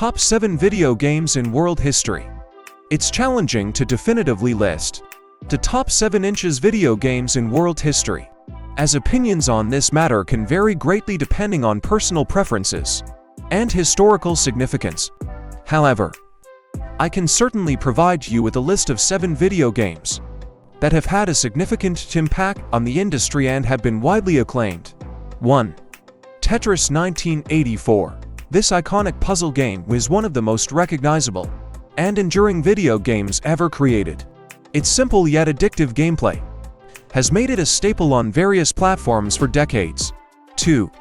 Top 7 Video Games in World History. It's challenging to definitively list the top 7 video games in world history, as opinions on this matter can vary greatly depending on personal preferences and historical significance. However, I can certainly provide you with a list of 7 video games that have had a significant impact on the industry and have been widely acclaimed. 1. Tetris 1984. This iconic puzzle game was one of the most recognizable and enduring video games ever created. Its simple yet addictive gameplay has made it a staple on various platforms for decades. 2.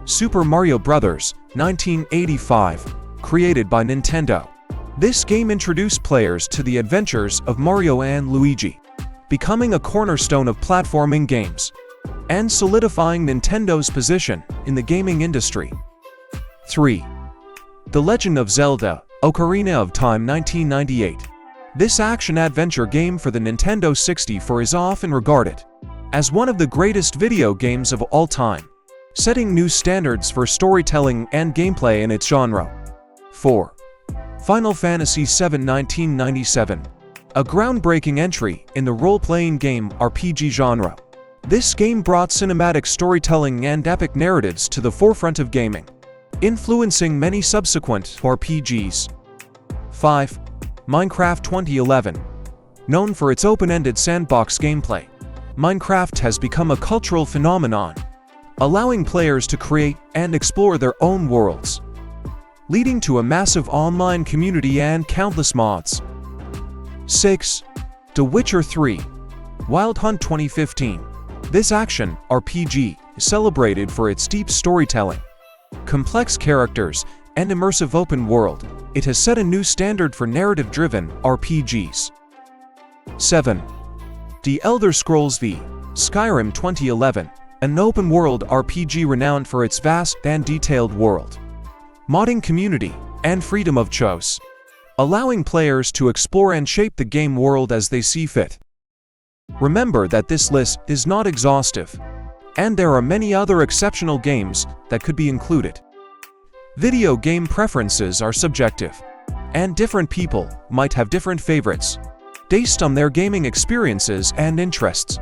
Super Mario Bros. 1985. Created by Nintendo. This game introduced players to the adventures of Mario and Luigi, becoming a cornerstone of platforming games and solidifying Nintendo's position in the gaming industry. 3. The Legend of Zelda: Ocarina of Time 1998. This action-adventure game for the Nintendo 64 is often regarded as one of the greatest video games of all time, setting new standards for storytelling and gameplay in its genre. 4. Final Fantasy VII 1997. A groundbreaking entry in the role-playing game RPG genre. This game brought cinematic storytelling and epic narratives to the forefront of gaming, influencing many subsequent RPGs. 5. Minecraft 2011. Known for its open-ended sandbox gameplay, Minecraft has become a cultural phenomenon, allowing players to create and explore their own worlds, leading to a massive online community and countless mods. 6. The Witcher 3. Wild Hunt 2015. This action RPG is celebrated for its deep storytelling, complex characters, and immersive open world. It has set a new standard for narrative-driven RPGs. 7. The Elder Scrolls V. Skyrim 2011. An open-world RPG renowned for its vast and detailed world, modding community, and freedom of choice, allowing players to explore and shape the game world as they see fit. Remember that this list is not exhaustive, and there are many other exceptional games that could be included. Video game preferences are subjective, and different people might have different favorites based on their gaming experiences and interests.